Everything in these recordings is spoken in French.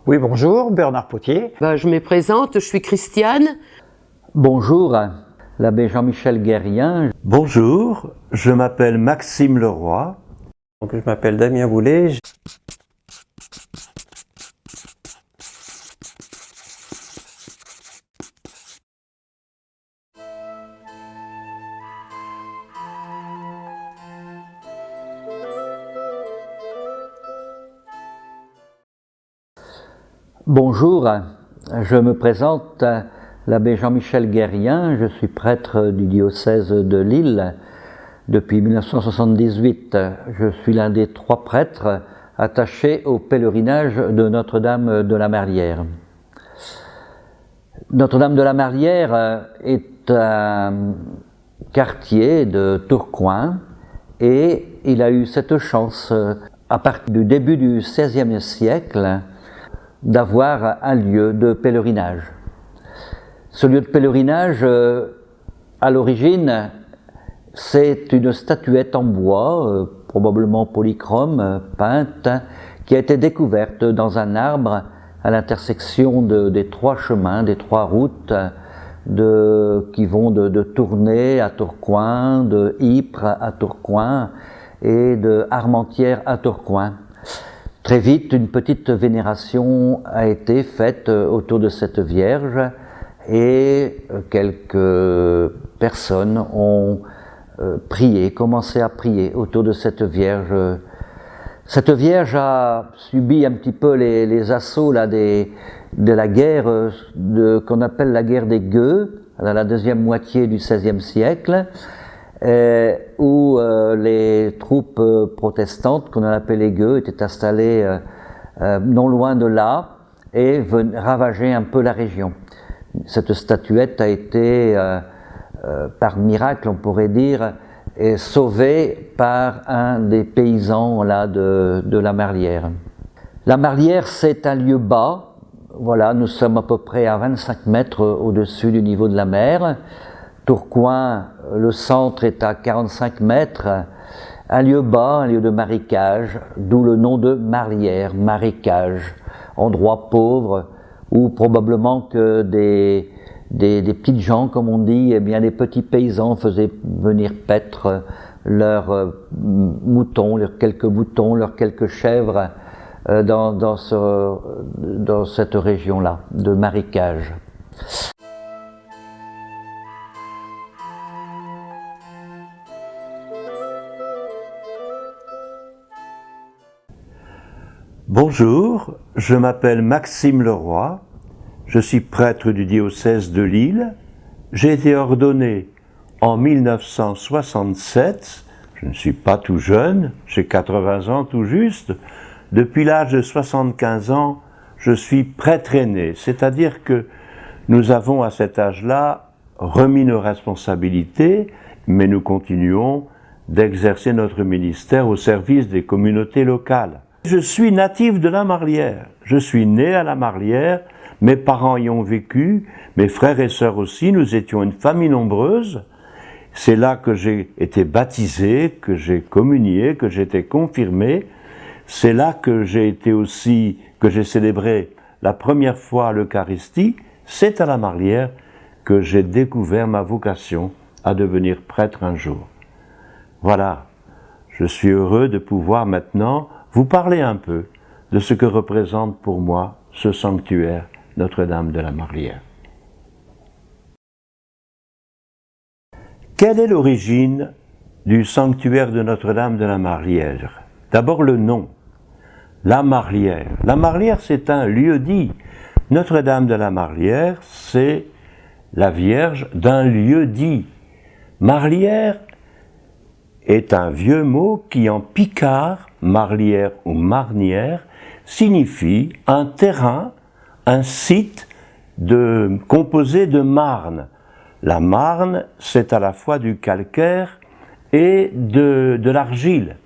Oui, bonjour, Bernard Potier. Je me présente, je suis Christiane. Bonjour, l'abbé Jean-Michel Guérien. Bonjour, je m'appelle Maxime Leroy. Donc, je m'appelle Damien Boulet. Bonjour, je me présente, l'abbé Jean-Michel Guérien, je suis prêtre du diocèse de Lille depuis 1978. Je suis l'un des 3 prêtres attachés au pèlerinage de Notre-Dame de la Marlière. Notre-Dame de la Marlière est un quartier de Tourcoing et il a eu cette chance, à partir du début du XVIe siècle, d'avoir un lieu de pèlerinage. Ce lieu de pèlerinage, à l'origine, c'est une statuette en bois, probablement polychrome, peinte, qui a été découverte dans un arbre à l'intersection des 3 chemins, des 3 routes qui vont de Tournai à Tourcoing, de Ypres à Tourcoing et de Armentières à Tourcoing. Très vite, une petite vénération a été faite autour de cette Vierge et quelques personnes ont commencé à prier autour de cette Vierge. Cette Vierge a subi un petit peu les assauts là, de la guerre qu'on appelle la guerre des Gueux, dans la deuxième moitié du XVIe siècle, où les troupes protestantes, qu'on a appelées les Gueux, étaient installées non loin de là et ravageaient un peu la région. Cette statuette a été, par miracle on pourrait dire, sauvée par un des paysans là, de la Marlière. La Marlière, c'est un lieu bas. Voilà, nous sommes à peu près à 25 mètres au-dessus du niveau de la mer. Tourcoing, le centre est à 45 mètres, un lieu bas, un lieu de marécage, d'où le nom de Marlière, marécage, endroit pauvre, où probablement que des petites gens, comme on dit, eh bien les petits paysans faisaient venir paître leurs moutons, leurs quelques chèvres dans cette région-là, de marécage. Bonjour, je m'appelle Maxime Leroy, je suis prêtre du diocèse de Lille. J'ai été ordonné en 1967, je ne suis pas tout jeune, j'ai 80 ans tout juste. Depuis l'âge de 75 ans, je suis prêtre aîné, c'est-à-dire que nous avons à cet âge-là remis nos responsabilités, mais nous continuons d'exercer notre ministère au service des communautés locales. Je suis natif de la Marlière, je suis né à la Marlière, mes parents y ont vécu, mes frères et sœurs aussi, nous étions une famille nombreuse. C'est là que j'ai été baptisé, que j'ai communié, que j'ai été confirmé. C'est là que j'ai célébré la première fois l'Eucharistie. C'est à la Marlière que j'ai découvert ma vocation à devenir prêtre un jour. Voilà, je suis heureux de pouvoir maintenant vous parler un peu de ce que représente pour moi ce sanctuaire Notre-Dame de la Marlière. Quelle est l'origine du sanctuaire de Notre-Dame de la Marlière? D'abord le nom, la Marlière. La Marlière, c'est un lieu-dit. Notre-Dame de la Marlière, c'est la Vierge d'un lieu-dit. Marlière est un vieux mot qui en picard, marlière ou marnière, signifie un terrain, un site composé de marne. La marne, c'est à la fois du calcaire et de l'argile.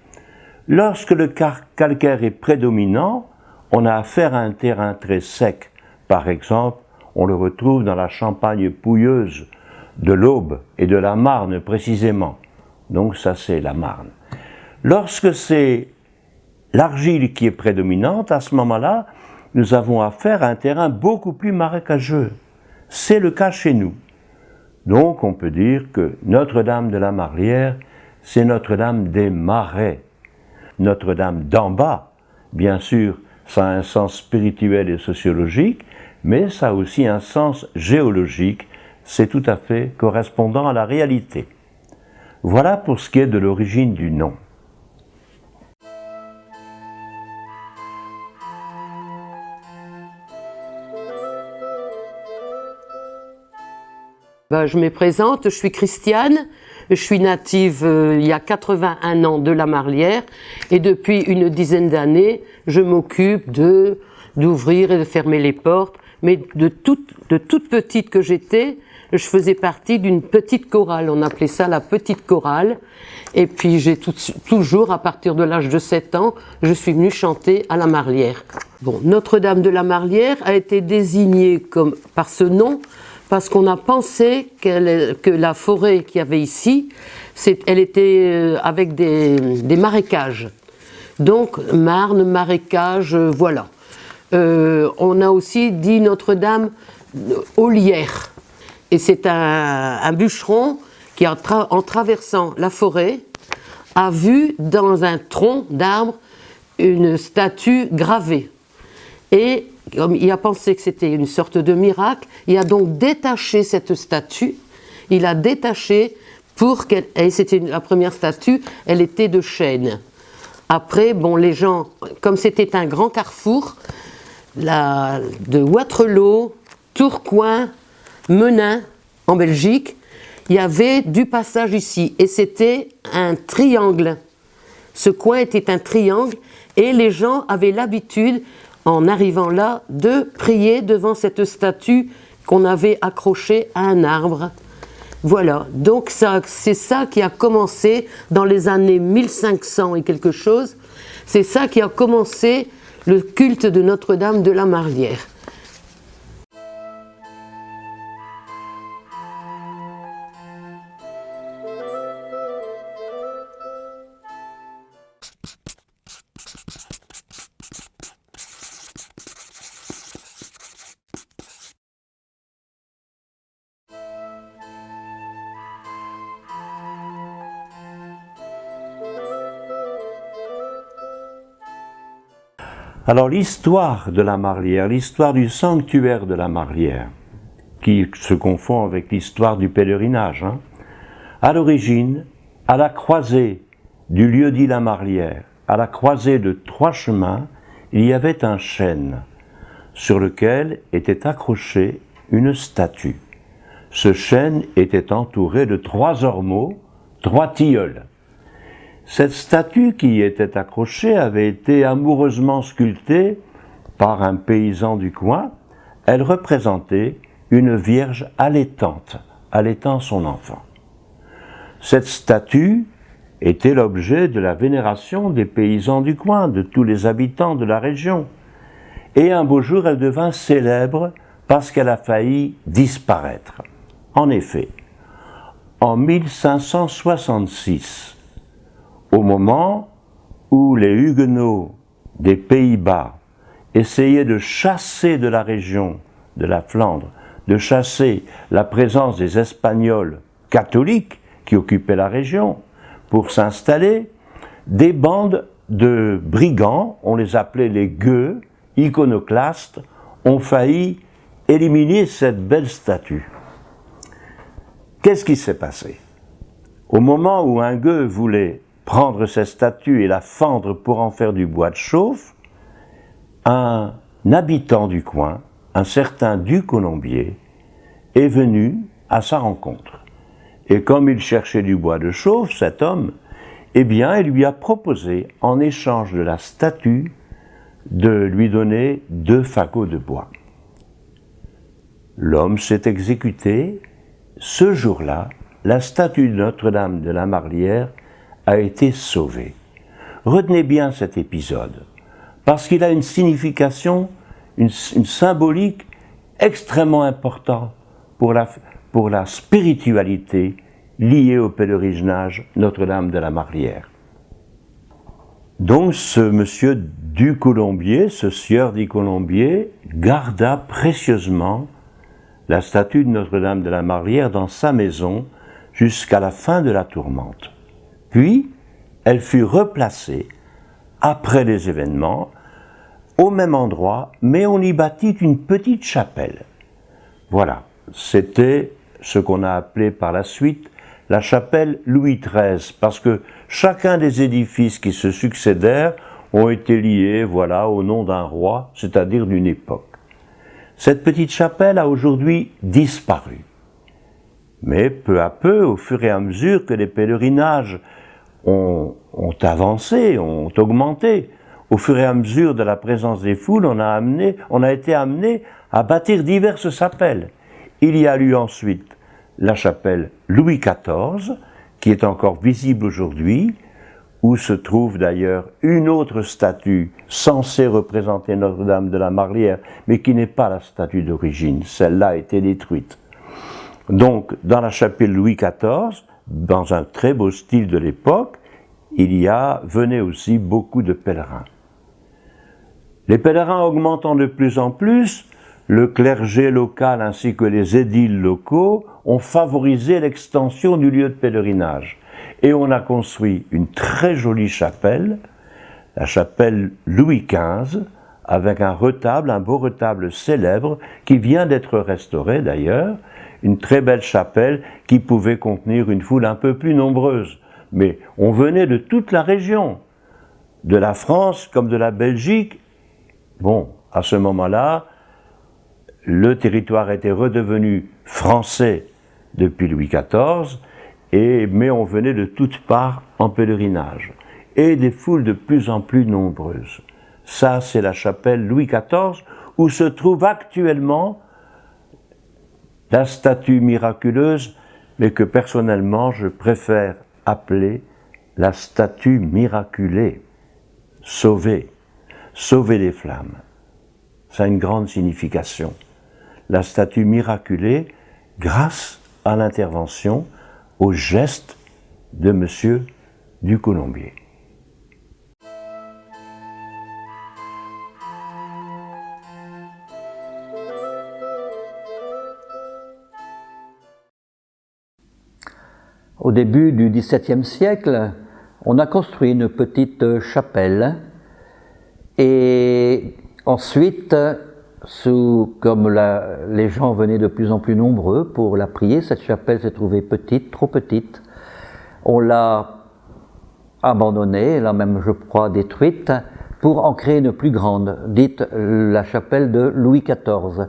Lorsque le calcaire est prédominant, on a affaire à un terrain très sec. Par exemple, on le retrouve dans la Champagne pouilleuse de l'Aube et de la Marne précisément. Donc ça, c'est la Marne. Lorsque c'est l'argile qui est prédominante, à ce moment-là, nous avons affaire à un terrain beaucoup plus marécageux. C'est le cas chez nous. Donc on peut dire que Notre-Dame de la Marlière, c'est Notre-Dame des Marais. Notre-Dame d'en bas, bien sûr, ça a un sens spirituel et sociologique, mais ça a aussi un sens géologique, c'est tout à fait correspondant à la réalité. Voilà pour ce qui est de l'origine du nom. Je me présente, je suis Christiane, je suis native il y a 81 ans de la Marlière et depuis une dizaine d'années, je m'occupe d'ouvrir et de fermer les portes. Mais de toute petite que j'étais, je faisais partie d'une petite chorale, on appelait ça la petite chorale. Et puis j'ai toujours, à partir de l'âge de 7 ans, je suis venue chanter à la Marlière. Bon, Notre-Dame de la Marlière a été désignée par ce nom parce qu'on a pensé que la forêt qu'il y avait ici, elle était avec des marécages. Donc marne, marécage, voilà. On a aussi dit Notre-Dame Ollière. Et c'est un bûcheron qui, en traversant la forêt, a vu dans un tronc d'arbre une statue gravée. Et comme il a pensé que c'était une sorte de miracle, il a donc détaché cette statue. Il a détaché et c'était la première statue, elle était de chêne. Après, bon, les gens, comme c'était un grand carrefour, de Waterloo, Tourcoing, Menin, en Belgique, il y avait du passage ici. Et c'était un triangle. Ce coin était un triangle et les gens avaient l'habitude, en arrivant là, de prier devant cette statue qu'on avait accrochée à un arbre. Voilà, donc c'est ça qui a commencé dans les années 1500 et quelque chose. C'est ça qui a commencé le culte de Notre-Dame de la Marlière. Alors l'histoire de la Marlière, l'histoire du sanctuaire de la Marlière, qui se confond avec l'histoire du pèlerinage, à l'origine, à la croisée du lieu-dit la Marlière, à la croisée de 3 chemins, il y avait un chêne sur lequel était accrochée une statue. Ce chêne était entouré de 3 ormeaux, 3 tilleuls. Cette statue qui y était accrochée avait été amoureusement sculptée par un paysan du coin. Elle représentait une vierge allaitant son enfant. Cette statue était l'objet de la vénération des paysans du coin, de tous les habitants de la région. Et un beau jour, elle devint célèbre parce qu'elle a failli disparaître. En effet, en 1566, au moment où les Huguenots des Pays-Bas essayaient de chasser de la région de la Flandre, de chasser la présence des Espagnols catholiques qui occupaient la région pour s'installer, des bandes de brigands, on les appelait les gueux, iconoclastes, ont failli éliminer cette belle statue. Qu'est-ce qui s'est passé? Au moment où un gueux voulait prendre cette statue et la fendre pour en faire du bois de chauffe, un habitant du coin, un certain duc Colombier, est venu à sa rencontre. Et comme il cherchait du bois de chauffe, cet homme, eh bien, il lui a proposé, en échange de la statue, de lui donner 2 fagots de bois. L'homme s'est exécuté. Ce jour-là, la statue de Notre-Dame de la Marlière a été sauvée. Retenez bien cet épisode, parce qu'il a une signification, une symbolique extrêmement importante pour la spiritualité liée au pèlerinage Notre-Dame de la Marlière. Donc ce monsieur du Colombier, ce sieur du Colombier, garda précieusement la statue de Notre-Dame de la Marlière dans sa maison jusqu'à la fin de la tourmente. Puis, elle fut replacée, après les événements, au même endroit, mais on y bâtit une petite chapelle. Voilà, c'était ce qu'on a appelé par la suite la chapelle Louis XIII, parce que chacun des édifices qui se succédèrent ont été liés, voilà, au nom d'un roi, c'est-à-dire d'une époque. Cette petite chapelle a aujourd'hui disparu. Mais peu à peu, au fur et à mesure que les pèlerinages ont avancé, ont augmenté, au fur et à mesure de la présence des foules, on a été amené à bâtir diverses chapelles. Il y a eu ensuite la chapelle Louis XIV, qui est encore visible aujourd'hui, où se trouve d'ailleurs une autre statue censée représenter Notre-Dame de la Marlière, mais qui n'est pas la statue d'origine. Celle-là a été détruite. Donc, dans la chapelle Louis XIV, dans un très beau style de l'époque, venaient aussi beaucoup de pèlerins. Les pèlerins augmentant de plus en plus, le clergé local ainsi que les édiles locaux ont favorisé l'extension du lieu de pèlerinage. Et on a construit une très jolie chapelle, la chapelle Louis XV, avec un beau retable célèbre, qui vient d'être restauré d'ailleurs, une très belle chapelle qui pouvait contenir une foule un peu plus nombreuse. Mais on venait de toute la région, de la France comme de la Belgique. Bon, à ce moment-là, le territoire était redevenu français depuis Louis XIV, mais on venait de toutes parts en pèlerinage, et des foules de plus en plus nombreuses. Ça, c'est la chapelle Louis XIV, où se trouve actuellement la statue miraculeuse, mais que personnellement je préfère appeler la statue miraculée, sauvée des flammes. Ça a une grande signification. La statue miraculée, grâce à l'intervention, au geste de Monsieur du Colombier. Au début du XVIIe siècle, on a construit une petite chapelle et ensuite, comme les gens venaient de plus en plus nombreux pour la prier, cette chapelle s'est trouvée petite, trop petite. On l'a abandonnée, là même je crois détruite, pour en créer une plus grande, dite la chapelle de Louis XIV.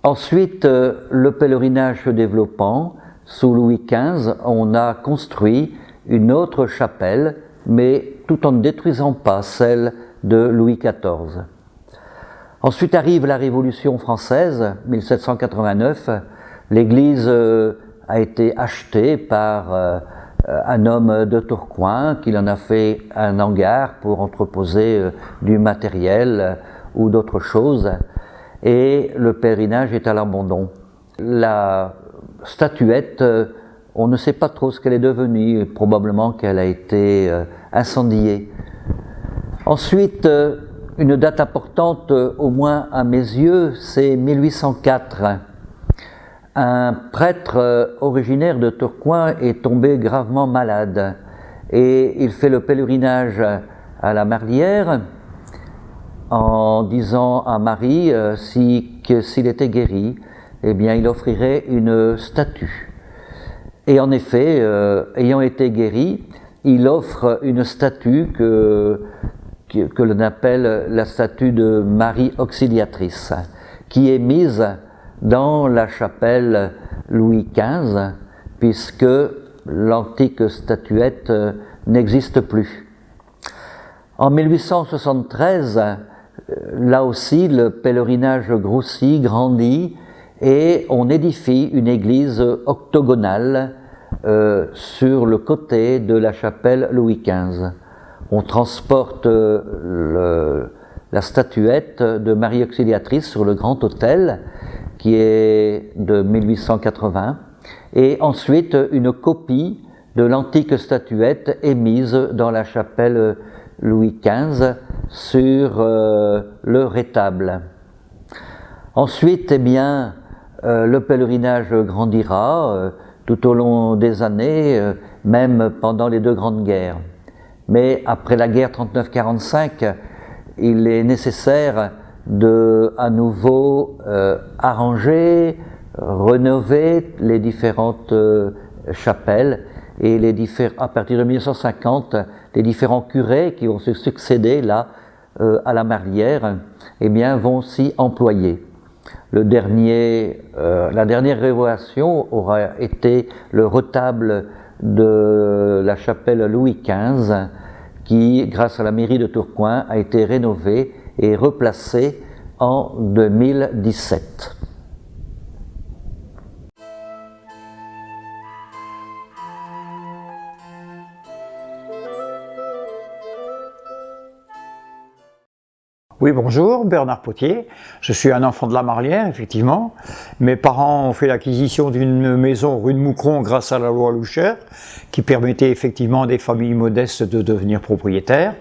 Ensuite, le pèlerinage se développant, sous Louis XV, on a construit une autre chapelle, mais tout en ne détruisant pas celle de Louis XIV. Ensuite arrive la Révolution française, 1789. L'église a été achetée par un homme de Tourcoing, qui en a fait un hangar pour entreposer du matériel ou d'autres choses, et le pèlerinage est à l'abandon. La statuette, on ne sait pas trop ce qu'elle est devenue, probablement qu'elle a été incendiée. Ensuite, une date importante, au moins à mes yeux, c'est 1804. Un prêtre originaire de Tourcoing est tombé gravement malade et il fait le pèlerinage à la Marlière en disant à Marie que s'il était guéri, eh bien, il offrirait une statue. Et en effet, ayant été guéri, il offre une statue que l'on appelle la statue de Marie Auxiliatrice, qui est mise dans la chapelle Louis XV, puisque l'antique statuette n'existe plus. En 1873, là aussi, le pèlerinage grossit, grandit, et on édifie une église octogonale sur le côté de la chapelle Louis XV. On transporte la statuette de Marie Auxiliatrice sur le grand autel, qui est de 1880, et ensuite une copie de l'antique statuette est mise dans la chapelle Louis XV sur le rétable. Ensuite, eh bien, le pèlerinage grandira tout au long des années, même pendant les deux grandes guerres. Mais après la guerre 39-45, il est nécessaire de à nouveau arranger, rénover les différentes chapelles, et à partir de 1950, les différents curés qui vont se succéder là à la Marlière, eh bien, vont s'y employer. La dernière rénovation aura été le retable de la chapelle Louis XV, qui, grâce à la mairie de Tourcoing, a été rénové et replacé en 2017. Oui, bonjour, Bernard Potier. Je suis un enfant de la Marlière, effectivement. Mes parents ont fait l'acquisition d'une maison rue de Moucron grâce à la loi Loucheur, qui permettait effectivement à des familles modestes de devenir propriétaires.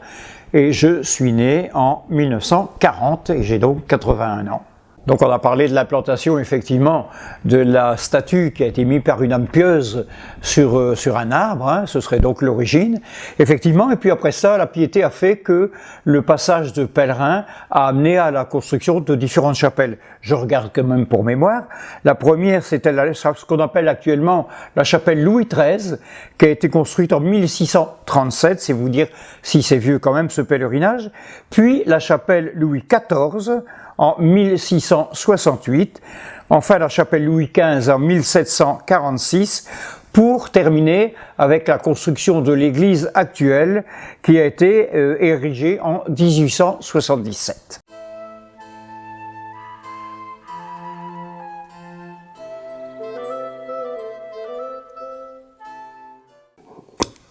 Et je suis né en 1940 et j'ai donc 81 ans. Donc on a parlé de l'implantation effectivement de la statue qui a été mise par une âme pieuse sur un arbre, hein, ce serait donc l'origine, effectivement, et puis après ça la piété a fait que le passage de pèlerins a amené à la construction de différentes chapelles. Je regarde quand même pour mémoire, la première c'était ce qu'on appelle actuellement la chapelle Louis XIII, qui a été construite en 1637, c'est vous dire si c'est vieux quand même ce pèlerinage, puis la chapelle Louis XIV, en 1668, enfin la chapelle Louis XV en 1746, pour terminer avec la construction de l'église actuelle qui a été érigée en 1877.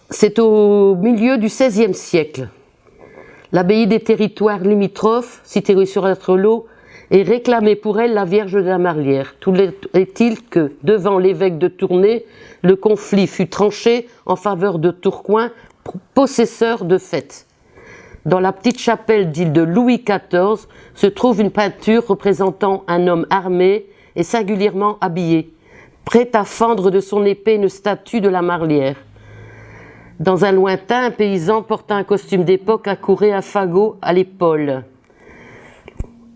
C'est au milieu du XVIe siècle. L'abbaye des territoires limitrophes, située sur Etrelot, est réclamée pour elle la Vierge de la Marlière. Tout est-il que, devant l'évêque de Tournai, le conflit fut tranché en faveur de Tourcoing, possesseur de fait. Dans la petite chapelle d'île de Louis XIV se trouve une peinture représentant un homme armé et singulièrement habillé, prêt à fendre de son épée une statue de la Marlière. Dans un lointain, un paysan portant un costume d'époque accourait un fagot à l'épaule.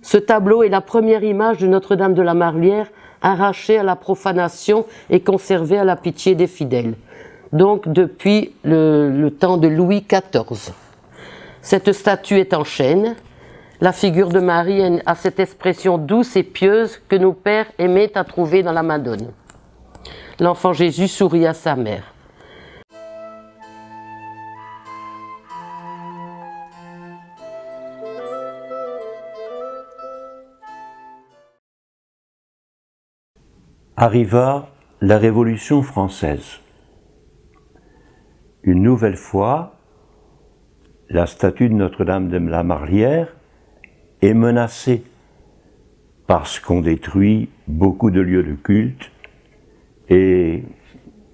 Ce tableau est la première image de Notre-Dame de la Marlière, arrachée à la profanation et conservée à la pitié des fidèles. Donc depuis le temps de Louis XIV. Cette statue est en chêne. La figure de Marie a cette expression douce et pieuse que nos pères aimaient à trouver dans la Madone. L'enfant Jésus sourit à sa mère. Arriva la Révolution française. Une nouvelle fois, la statue de Notre-Dame de la Marlière est menacée parce qu'on détruit beaucoup de lieux de culte et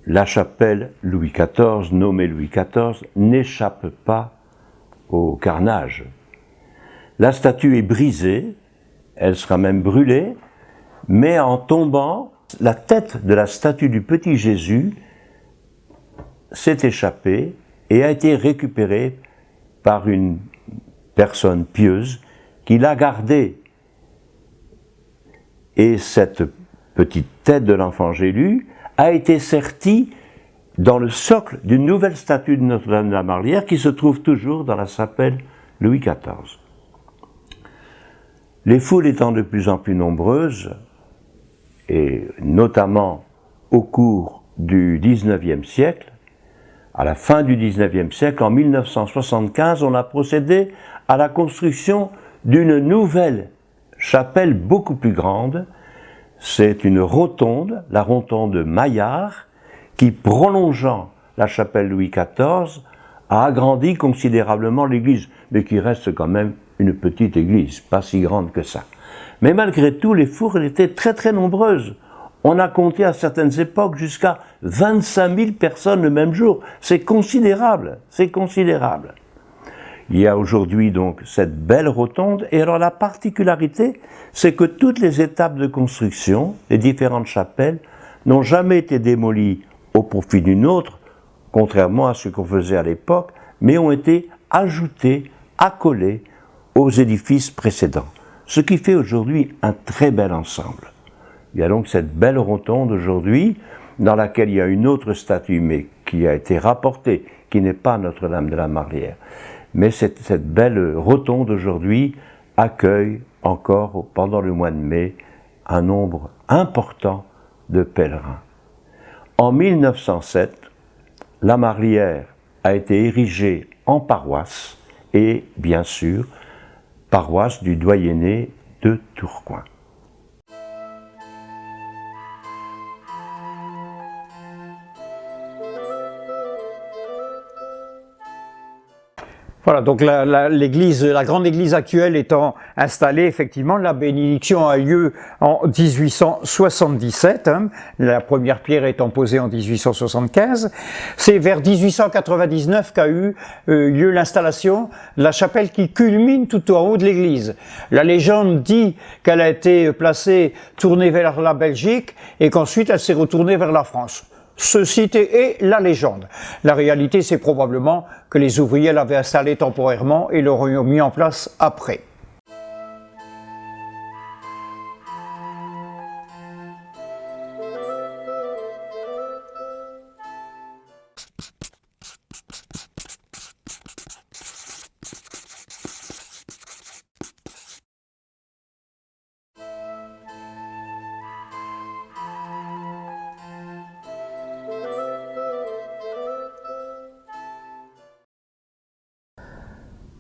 la chapelle Louis XIV, nommée Louis XIV, n'échappe pas au carnage. La statue est brisée, elle sera même brûlée, mais en tombant, la tête de la statue du petit Jésus s'est échappée et a été récupérée par une personne pieuse qui l'a gardée. Et cette petite tête de l'enfant Jésus a été sertie dans le socle d'une nouvelle statue de Notre-Dame de la Marlière qui se trouve toujours dans la chapelle Louis XIV. Les foules étant de plus en plus nombreuses, et notamment au cours du XIXe siècle, à la fin du XIXe siècle, en 1975, on a procédé à la construction d'une nouvelle chapelle beaucoup plus grande. C'est une rotonde, la rotonde Maillard, qui, prolongeant la chapelle Louis XIV, a agrandi considérablement l'église, mais qui reste quand même une petite église, pas si grande que ça. Mais malgré tout, les foules étaient très très nombreuses. On a compté à certaines époques jusqu'à 25 000 personnes le même jour. C'est considérable, c'est considérable. Il y a aujourd'hui donc cette belle rotonde, et alors la particularité, c'est que toutes les étapes de construction, les différentes chapelles, n'ont jamais été démolies au profit d'une autre, contrairement à ce qu'on faisait à l'époque, mais ont été ajoutées, accolées aux édifices précédents. Ce qui fait aujourd'hui un très bel ensemble. Il y a donc cette belle rotonde aujourd'hui, dans laquelle il y a une autre statue, mais qui a été rapportée, qui n'est pas Notre-Dame de la Marlière. Mais cette belle rotonde aujourd'hui accueille encore, pendant le mois de mai, un nombre important de pèlerins. En 1907, la Marlière a été érigée en paroisse, et bien sûr, paroisse du doyenné de Tourcoing. Voilà, donc la grande église actuelle étant installée, effectivement, la bénédiction a lieu en 1877, la première pierre étant posée en 1875. C'est vers 1899 qu'a eu lieu l'installation de la chapelle qui culmine tout en haut de l'église. La légende dit qu'elle a été placée, tournée vers la Belgique, et qu'ensuite elle s'est retournée vers la France. Ceci est la légende. La réalité, c'est probablement que les ouvriers l'avaient installé temporairement et l'auraient mis en place après.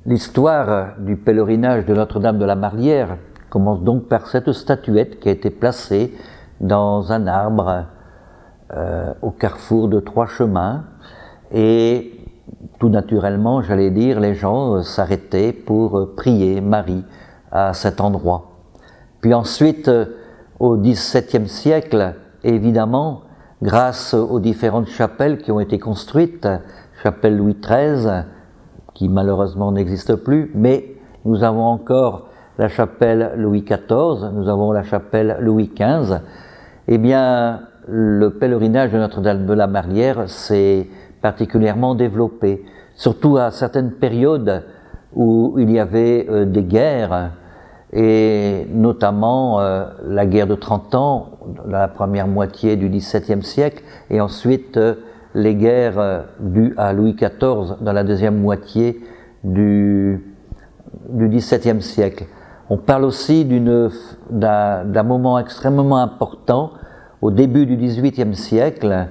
L'histoire du pèlerinage de Notre-Dame de la Marlière commence donc par cette statuette qui a été placée dans un arbre au carrefour de 3 chemins, et tout naturellement, j'allais dire, les gens s'arrêtaient pour prier Marie à cet endroit. Puis ensuite, au XVIIe siècle, évidemment, grâce aux différentes chapelles qui ont été construites, chapelle Louis XIII, qui malheureusement n'existe plus, mais nous avons encore la chapelle Louis XIV, nous avons la chapelle Louis XV. Eh bien, le pèlerinage de Notre-Dame de la Marlière s'est particulièrement développé, surtout à certaines périodes où il y avait des guerres, et notamment la guerre de 30 ans, la première moitié du XVIIe siècle, et ensuite les guerres dues à Louis XIV dans la deuxième moitié du XVIIe siècle. On parle aussi d'un moment extrêmement important au début du XVIIIe siècle.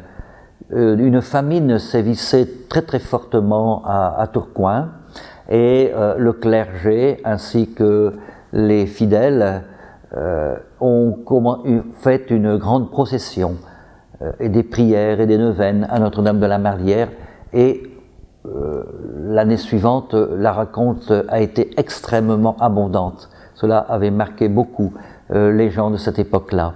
Une famine sévissait très très fortement à Tourcoing, et le clergé ainsi que les fidèles ont fait une grande procession et des prières et des neuvaines à Notre-Dame de la Marlière, et l'année suivante, la raconte a été extrêmement abondante. Cela avait marqué beaucoup les gens de cette époque-là.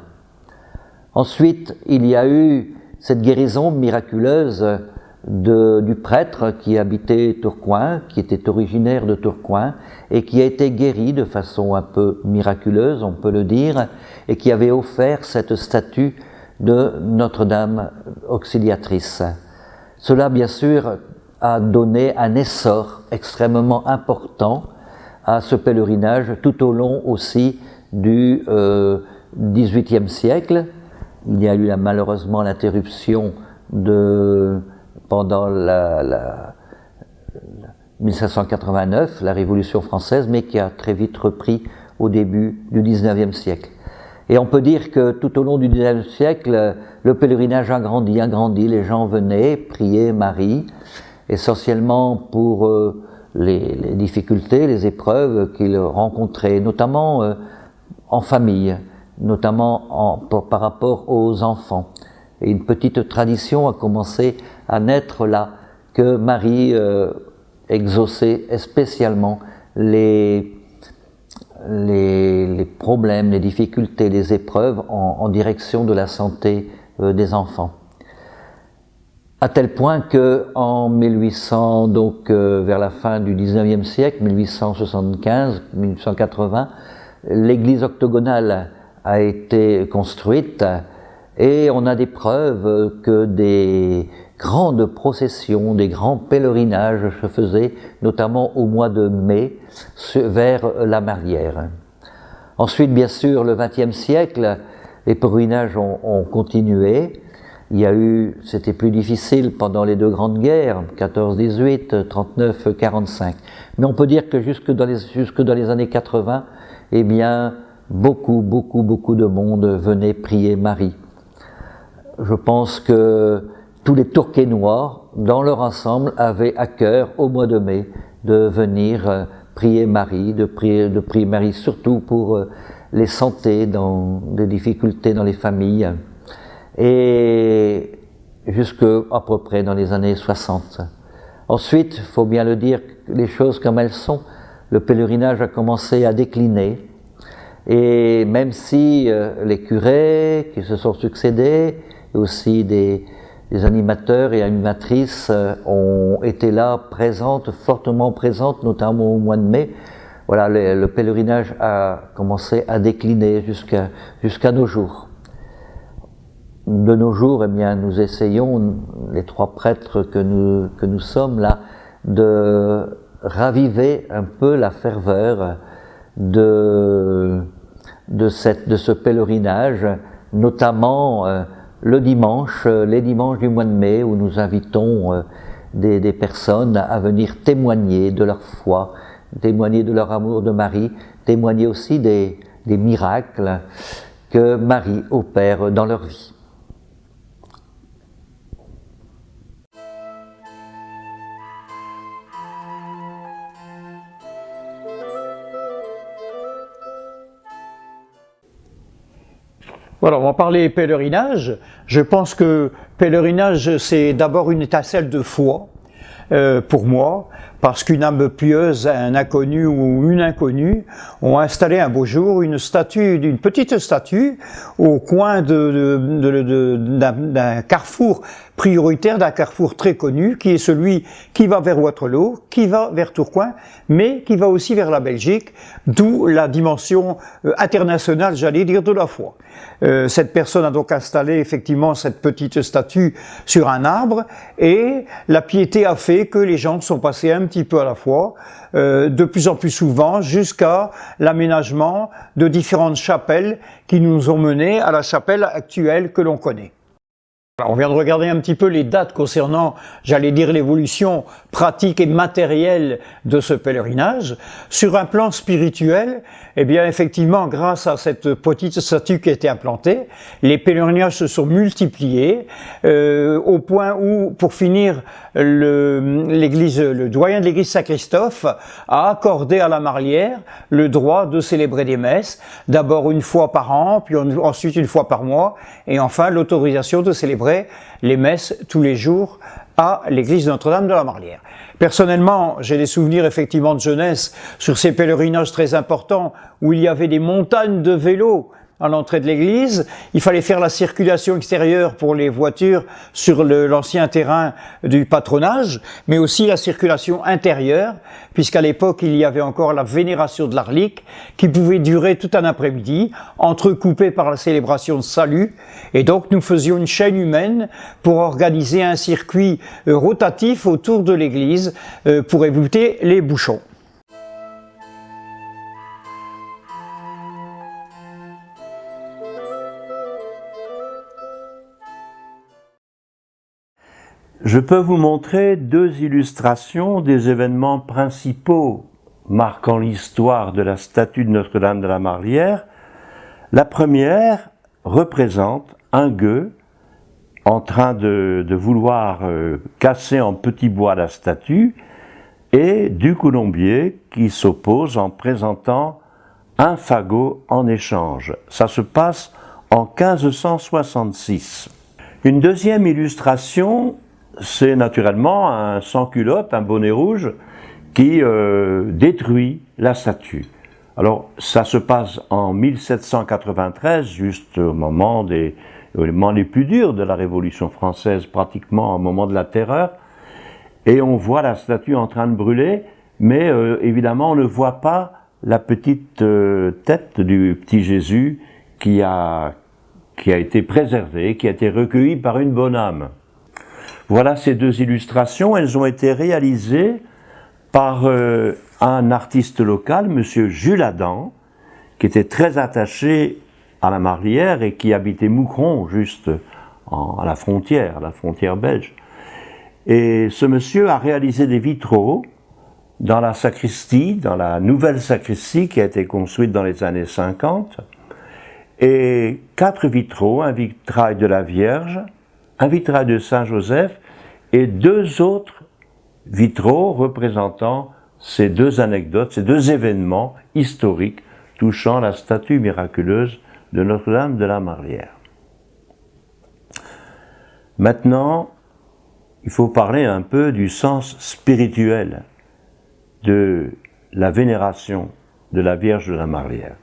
Ensuite, il y a eu cette guérison miraculeuse du prêtre qui habitait Tourcoing, qui était originaire de Tourcoing, et qui a été guéri de façon un peu miraculeuse, on peut le dire, et qui avait offert cette statue de Notre-Dame auxiliatrice. Cela, bien sûr, a donné un essor extrêmement important à ce pèlerinage tout au long aussi du XVIIIe siècle. Il y a eu malheureusement l'interruption pendant 1789, la Révolution française, mais qui a très vite repris au début du XIXe siècle. Et on peut dire que tout au long du XIXe siècle, le pèlerinage a grandi, les gens venaient prier Marie, essentiellement pour les difficultés, les épreuves qu'ils rencontraient, notamment en famille, notamment par rapport aux enfants. Et une petite tradition a commencé à naître là, que Marie exauçait spécialement les problèmes, les difficultés, les épreuves en direction de la santé des enfants. à tel point que en 1800, donc vers la fin du 19e siècle, 1875-1880, l'église octogonale a été construite et on a des preuves que des grandes processions, des grands pèlerinages se faisaient, notamment au mois de mai, vers la Marlière. Ensuite, bien sûr, le XXe siècle, les pèlerinages ont continué. Il y a eu, c'était plus difficile pendant les deux grandes guerres, 14-18, 39-45. Mais on peut dire que jusque dans les années 80, eh bien, beaucoup de monde venait prier Marie. Je pense que tous les Tourquenois, dans leur ensemble, avaient à cœur, au mois de mai, de venir prier Marie, de prier Marie surtout pour les santé, des difficultés dans les familles, et jusque à peu près dans les années 60. Ensuite, il faut bien le dire, les choses comme elles sont, le pèlerinage a commencé à décliner, et même si les curés qui se sont succédés, et aussi des animateurs et animatrices ont été là, fortement présentes, notamment au mois de mai, voilà, le pèlerinage a commencé à décliner jusqu'à nos jours. De nos jours, eh bien, nous essayons, les trois prêtres que nous sommes là, de raviver un peu la ferveur de ce pèlerinage, notamment les dimanches du mois de mai, où nous invitons des personnes à venir témoigner de leur foi, témoigner de leur amour de Marie, témoigner aussi des miracles que Marie opère dans leur vie. Voilà, on va parler pèlerinage. Je pense que pèlerinage, c'est d'abord une étincelle de foi pour moi, parce qu'une âme pieuse, un inconnu ou une inconnue ont installé un beau jour une petite statue au coin d'un carrefour prioritaire, d'un carrefour très connu, qui est celui qui va vers Waterloo, qui va vers Tourcoing, mais qui va aussi vers la Belgique, d'où la dimension internationale, j'allais dire, de la foi. Cette personne a donc installé effectivement cette petite statue sur un arbre, et la piété a fait que les gens sont passés un petit peu à la fois, de plus en plus souvent, jusqu'à l'aménagement de différentes chapelles qui nous ont menés à la chapelle actuelle que l'on connaît. Alors, on vient de regarder un petit peu les dates concernant, j'allais dire, l'évolution pratique et matérielle de ce pèlerinage. Sur un plan spirituel, eh bien, effectivement, grâce à cette petite statue qui a été implantée, les pèlerinages se sont multipliés, au point où, pour finir, le doyen de l'église Saint-Christophe a accordé à la Marlière le droit de célébrer des messes, d'abord une fois par an, puis ensuite une fois par mois, et enfin l'autorisation de célébrer les messes tous les jours à l'église de Notre-Dame de la Marlière. Personnellement, j'ai des souvenirs effectivement de jeunesse sur ces pèlerinages très importants où il y avait des montagnes de vélos à l'entrée de l'église. Il fallait faire la circulation extérieure pour les voitures sur l'ancien terrain du patronage, mais aussi la circulation intérieure, puisqu'à l'époque, il y avait encore la vénération de l'Arlique qui pouvait durer tout un après-midi, entrecoupée par la célébration de salut. Et donc, nous faisions une chaîne humaine pour organiser un circuit rotatif autour de l'église pour éviter les bouchons. Je peux vous montrer deux illustrations des événements principaux marquant l'histoire de la statue de Notre-Dame de la Marlière. La première représente un gueux en train de vouloir casser en petits bois la statue et du colombier qui s'oppose en présentant un fagot en échange. Ça se passe en 1566. Une deuxième illustration, c'est naturellement un sans-culotte, un bonnet rouge, qui détruit la statue. Alors, ça se passe en 1793, juste au moment des les moments les plus durs de la Révolution française, pratiquement au moment de la Terreur, et on voit la statue en train de brûler, mais évidemment on ne voit pas la petite tête du petit Jésus qui a été préservée, qui a été recueillie par une bonne âme. Voilà ces deux illustrations, elles ont été réalisées par un artiste local, monsieur Jules Adam, qui était très attaché à la Marlière et qui habitait Moucron, juste à la frontière belge. Et ce monsieur a réalisé des vitraux dans la sacristie, dans la nouvelle sacristie qui a été construite dans les années 50, et 4 vitraux, un vitrail de la Vierge, un vitrail de Saint-Joseph et 2 autres vitraux représentant ces 2 anecdotes, ces 2 événements historiques touchant la statue miraculeuse de Notre-Dame de la Marlière. Maintenant, il faut parler un peu du sens spirituel de la vénération de la Vierge de la Marlière.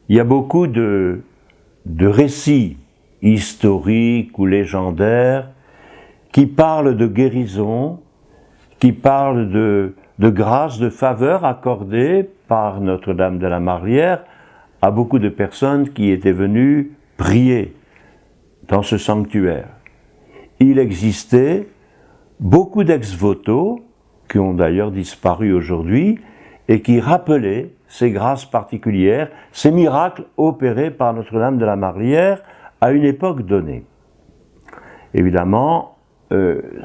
Il y a beaucoup de récits historiques ou légendaires qui parlent de guérison, qui parlent de grâce, de faveur accordée par Notre-Dame de la Marlière à beaucoup de personnes qui étaient venues prier dans ce sanctuaire. Il existait beaucoup d'ex-voto, qui ont d'ailleurs disparu aujourd'hui, et qui rappelaient ces grâces particulières, ces miracles opérés par Notre-Dame de la Marlière à une époque donnée. Évidemment,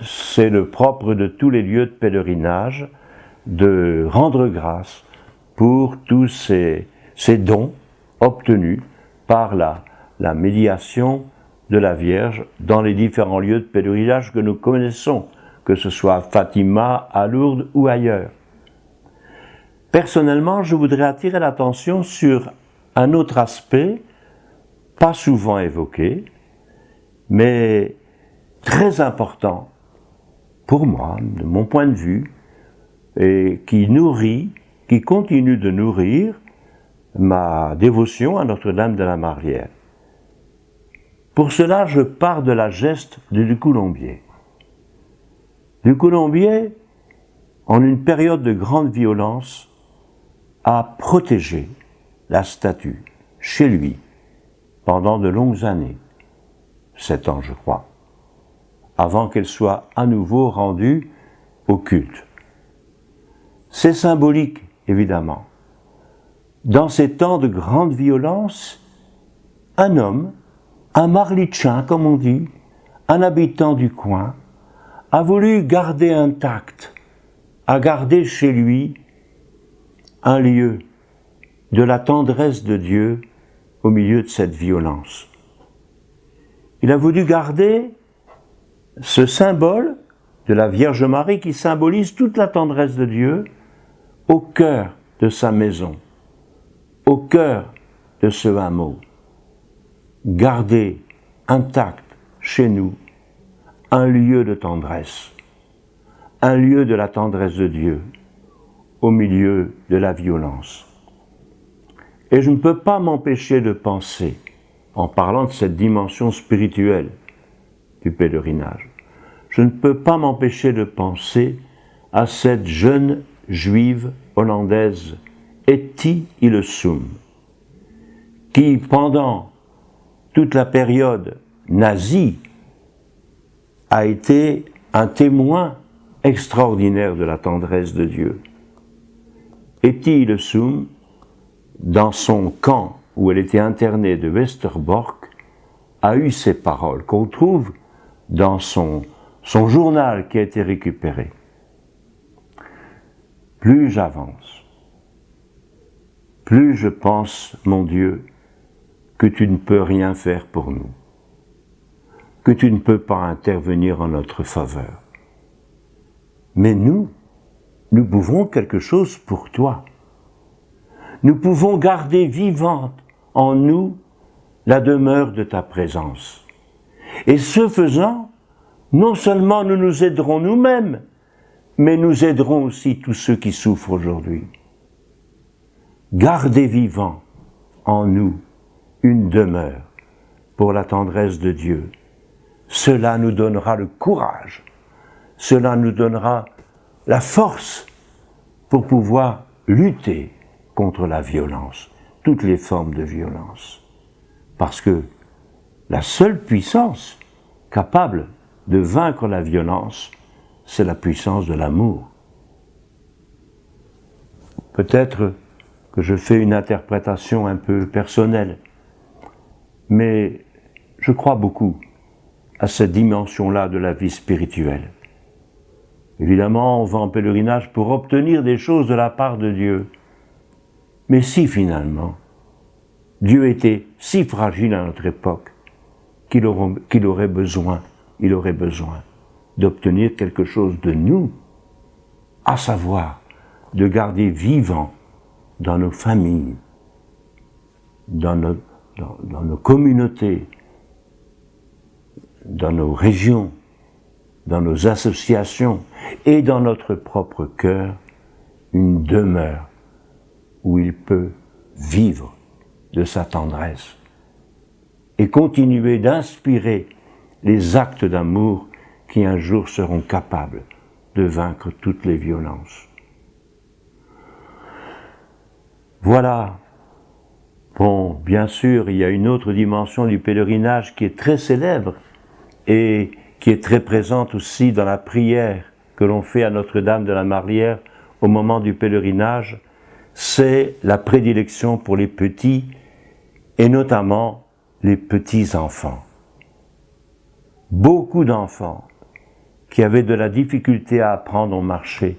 c'est le propre de tous les lieux de pèlerinage de rendre grâce pour tous ces dons obtenus par la médiation de la Vierge dans les différents lieux de pèlerinage que nous connaissons, que ce soit à Fatima, à Lourdes ou ailleurs. Personnellement, je voudrais attirer l'attention sur un autre aspect, pas souvent évoqué, mais très important pour moi, de mon point de vue, et qui continue de nourrir ma dévotion à Notre-Dame de la Marlière. Pour cela, je pars de la geste de Ducoulombier. Ducoulombier, en une période de grande violence, a protégé la statue chez lui pendant de longues années, 7 ans je crois, avant qu'elle soit à nouveau rendue au culte. C'est symbolique, évidemment. Dans ces temps de grande violence, un homme, un marlitchin comme on dit, un habitant du coin, a voulu garder intact, a gardé chez lui un lieu de la tendresse de Dieu au milieu de cette violence. Il a voulu garder ce symbole de la Vierge Marie qui symbolise toute la tendresse de Dieu au cœur de sa maison, au cœur de ce hameau. Garder intact chez nous un lieu de tendresse, un lieu de la tendresse de Dieu au milieu de la violence. Et je ne peux pas m'empêcher de penser, en parlant de cette dimension spirituelle du pèlerinage, je ne peux pas m'empêcher de penser à cette jeune juive hollandaise, Etty Hillesum, qui pendant toute la période nazie a été un témoin extraordinaire de la tendresse de Dieu. Etty Hillesum, dans son camp où elle était internée de Westerbork, a eu ces paroles qu'on trouve dans son journal qui a été récupéré. Plus j'avance, plus je pense, mon Dieu, que tu ne peux rien faire pour nous, que tu ne peux pas intervenir en notre faveur. Mais nous pouvons quelque chose pour toi. Nous pouvons garder vivante en nous la demeure de ta présence. Et ce faisant, non seulement nous nous aiderons nous-mêmes, mais nous aiderons aussi tous ceux qui souffrent aujourd'hui. Gardez vivant en nous une demeure pour la tendresse de Dieu. Cela nous donnera le courage, cela nous donnera la force pour pouvoir lutter contre la violence, toutes les formes de violence. Parce que la seule puissance capable de vaincre la violence, c'est la puissance de l'amour. Peut-être que je fais une interprétation un peu personnelle, mais je crois beaucoup à cette dimension-là de la vie spirituelle. Évidemment, on va en pèlerinage pour obtenir des choses de la part de Dieu. Mais si finalement, Dieu était si fragile à notre époque qu'il aurait besoin d'obtenir quelque chose de nous, à savoir de garder vivant dans nos familles, dans nos communautés, dans nos régions, dans nos associations et dans notre propre cœur, une demeure où il peut vivre de sa tendresse et continuer d'inspirer les actes d'amour qui un jour seront capables de vaincre toutes les violences. Voilà. Bon, bien sûr, il y a une autre dimension du pèlerinage qui est très célèbre et qui est très présente aussi dans la prière que l'on fait à Notre-Dame de la Marlière au moment du pèlerinage, c'est la prédilection pour les petits et notamment les petits-enfants. Beaucoup d'enfants qui avaient de la difficulté à apprendre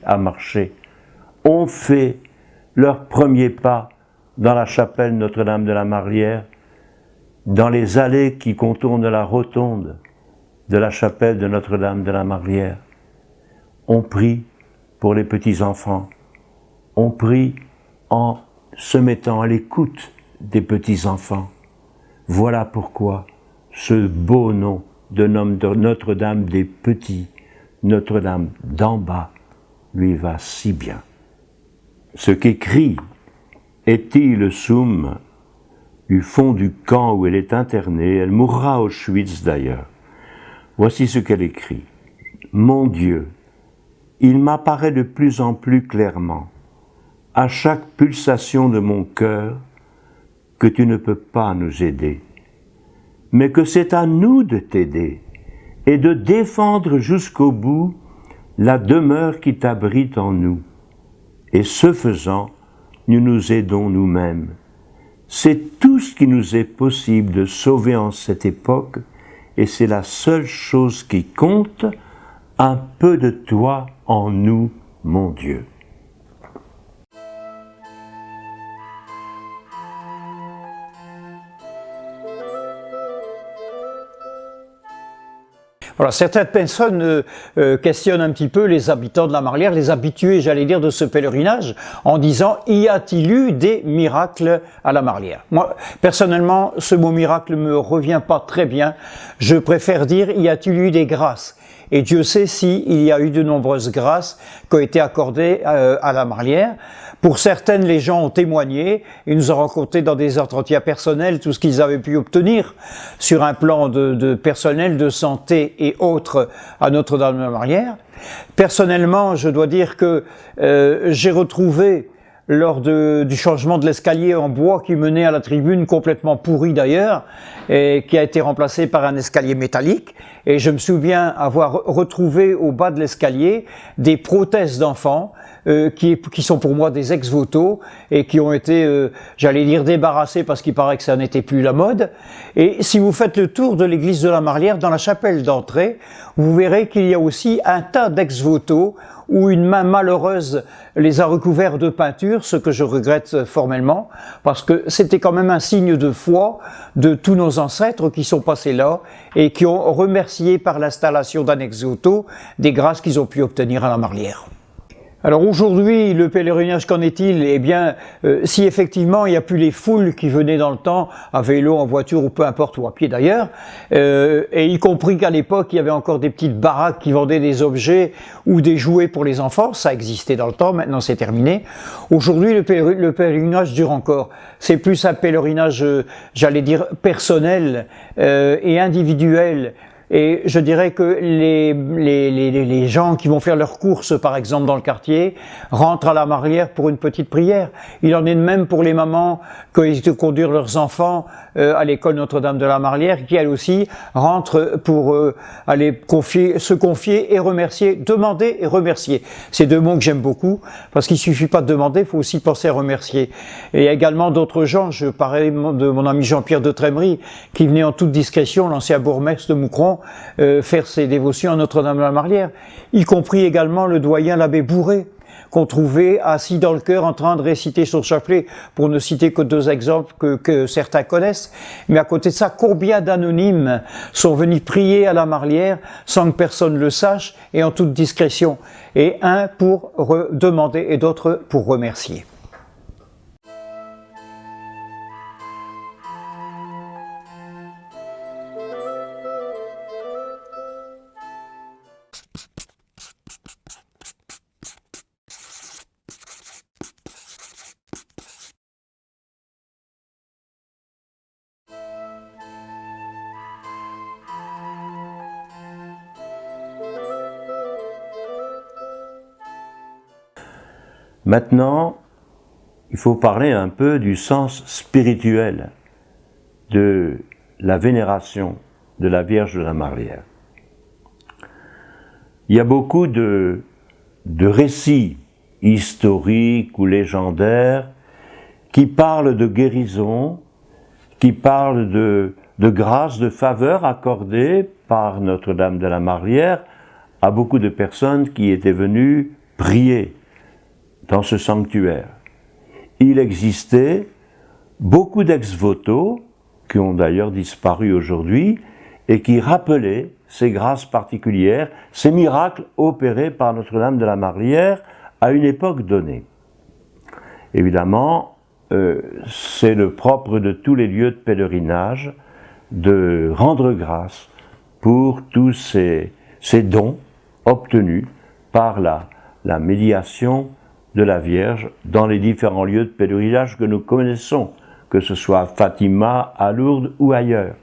à marcher, ont fait leurs premiers pas dans la chapelle Notre-Dame de la Marlière, dans les allées qui contournent la rotonde de la chapelle de Notre-Dame de la Marlière. On prie pour les petits-enfants, on prie en se mettant à l'écoute des petits-enfants. Voilà pourquoi ce beau nom de Notre-Dame des petits, Notre-Dame d'en bas, lui va si bien. Ce qu'écrit Ethyle Sum du fond du camp où elle est internée, elle mourra à Auschwitz d'ailleurs. Voici ce qu'elle écrit. « Mon Dieu, il m'apparaît de plus en plus clairement, à chaque pulsation de mon cœur, que tu ne peux pas nous aider, mais que c'est à nous de t'aider et de défendre jusqu'au bout la demeure qui t'abrite en nous. Et ce faisant, nous nous aidons nous-mêmes. C'est tout ce qui nous est possible de sauver en cette époque, et c'est la seule chose qui compte, un peu de toi en nous, mon Dieu. » Voilà, certaines personnes questionnent un petit peu les habitants de la Marlière, les habitués, j'allais dire, de ce pèlerinage, en disant « Y a-t-il eu des miracles à la Marlière ?» Moi, personnellement, ce mot miracle me revient pas très bien. Je préfère dire « Y a-t-il eu des grâces ?» Et Dieu sait s'il y a eu de nombreuses grâces qui ont été accordées à la Marlière. Pour certaines, les gens ont témoigné. Ils nous ont raconté dans des entretiens personnels tout ce qu'ils avaient pu obtenir sur un plan de personnel, de santé et autres à Notre-Dame de la Marlière. Personnellement, je dois dire que j'ai retrouvé lors du changement de l'escalier en bois qui menait à la tribune, complètement pourri d'ailleurs, et qui a été remplacé par un escalier métallique. Et je me souviens avoir retrouvé au bas de l'escalier des prothèses d'enfants qui sont pour moi des ex-voto et qui ont été, j'allais dire, débarrassés parce qu'il paraît que ça n'était plus la mode. Et si vous faites le tour de l'église de la Marlière, dans la chapelle d'entrée, vous verrez qu'il y a aussi un tas d'ex-voto où une main malheureuse les a recouverts de peinture, ce que je regrette formellement, parce que c'était quand même un signe de foi de tous nos ancêtres qui sont passés là et qui ont remercié par l'installation d'un ex-voto des grâces qu'ils ont pu obtenir à la Marlière. Alors aujourd'hui, le pèlerinage, qu'en est-il? Eh bien, si effectivement il n'y a plus les foules qui venaient dans le temps, à vélo, en voiture ou peu importe, ou à pied d'ailleurs, et y compris qu'à l'époque il y avait encore des petites baraques qui vendaient des objets ou des jouets pour les enfants, ça existait dans le temps, maintenant c'est terminé. Aujourd'hui, le pèlerinage dure encore. C'est plus un pèlerinage, j'allais dire, personnel et individuel. Et je dirais que les gens qui vont faire leurs courses, par exemple, dans le quartier, rentrent à la Marlière pour une petite prière. Il en est de même pour les mamans qui conduisent leurs enfants à l'école Notre-Dame de la Marlière, qui elles aussi rentrent pour aller se confier et remercier, demander et remercier. C'est deux mots que j'aime beaucoup, parce qu'il suffit pas de demander, il faut aussi penser à remercier. Et il y a également d'autres gens, je parlais de mon ami Jean-Pierre de Trémery, qui venait en toute discrétion, l'ancien bourgmestre de Moucron, faire ses dévotions à Notre-Dame de la Marlière, y compris également le doyen l'abbé Bourré, qu'on trouvait assis dans le chœur en train de réciter son chapelet, pour ne citer que deux exemples que certains connaissent. Mais à côté de ça, combien d'anonymes sont venus prier à la Marlière sans que personne le sache et en toute discrétion, et un pour demander et d'autres pour remercier. Maintenant, il faut parler un peu du sens spirituel de la vénération de la Vierge de la Marlière. Il y a beaucoup de récits historiques ou légendaires qui parlent de guérison, qui parlent de grâce, de faveur accordée par Notre-Dame de la Marlière à beaucoup de personnes qui étaient venues prier dans ce sanctuaire. Il existait beaucoup d'ex-voto, qui ont d'ailleurs disparu aujourd'hui, et qui rappelaient ces grâces particulières, ces miracles opérés par Notre-Dame de la Marlière à une époque donnée. Évidemment, c'est le propre de tous les lieux de pèlerinage de rendre grâce pour tous ces dons obtenus par la médiation de la Vierge dans les différents lieux de pèlerinage que nous connaissons, que ce soit à Fatima, à Lourdes ou ailleurs.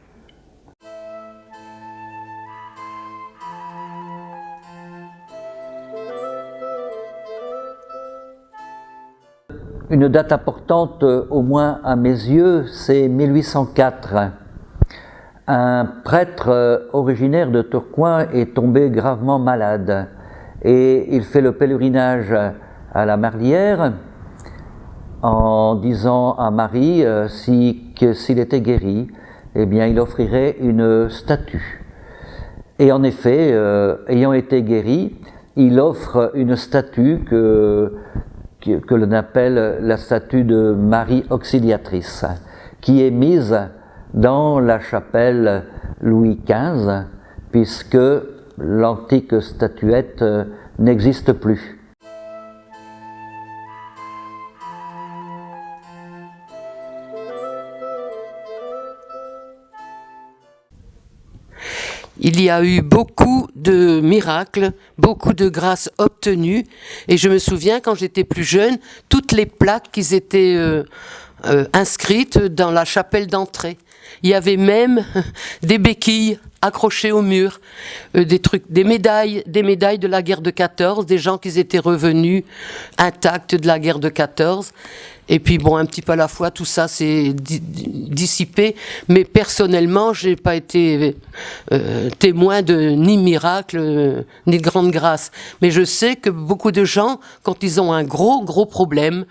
Une date importante, au moins à mes yeux, c'est 1804. Un prêtre originaire de Tourcoing est tombé gravement malade et il fait le pèlerinage à la Marlière en disant à Marie que s'il était guéri, eh bien il offrirait une statue. Et en effet, ayant été guéri, il offre une statue que l'on appelle la statue de Marie Auxiliatrice, qui est mise dans la chapelle Louis XV, puisque l'antique statuette n'existe plus. Il y a eu beaucoup de miracles, beaucoup de grâces obtenues, et je me souviens quand j'étais plus jeune, toutes les plaques qui étaient inscrites dans la chapelle d'entrée. Il y avait même des béquilles accrochées au mur, des médailles de la guerre de 14, des gens qui étaient revenus intacts de la guerre de 14. Et puis bon, un petit peu à la fois, tout ça s'est dissipé. Mais personnellement, j'ai pas été témoin de ni miracle, ni de grande grâce. Mais je sais que beaucoup de gens, quand ils ont un gros problème,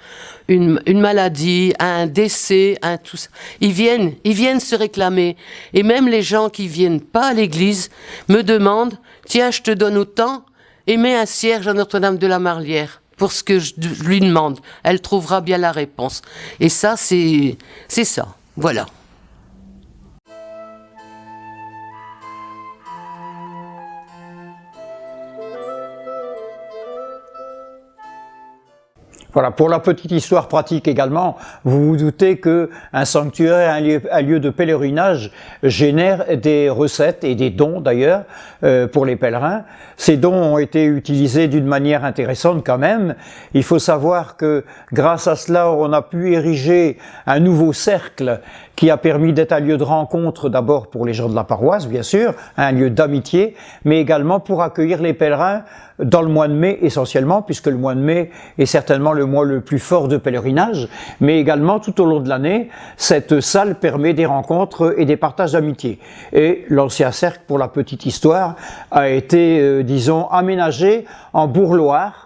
une maladie, un décès, tout ça, ils viennent se réclamer. Et même les gens qui viennent pas à l'église me demandent, tiens, je te donne autant, et mets un cierge à Notre-Dame de la Marlière. Pour ce que je lui demande, elle trouvera bien la réponse. Et ça, c'est ça. Voilà. Voilà, pour la petite histoire pratique également, vous vous doutez qu'un sanctuaire, un lieu de pèlerinage génère des recettes et des dons d'ailleurs pour les pèlerins. Ces dons ont été utilisés d'une manière intéressante quand même. Il faut savoir que grâce à cela, on a pu ériger un nouveau cercle qui a permis d'être un lieu de rencontre d'abord pour les gens de la paroisse, bien sûr, un lieu d'amitié, mais également pour accueillir les pèlerins dans le mois de mai essentiellement, puisque le mois de mai est certainement le mois le plus fort de pèlerinage, mais également tout au long de l'année, cette salle permet des rencontres et des partages d'amitié. Et l'ancien cercle, pour la petite histoire, a été, disons, aménagé en bourloire,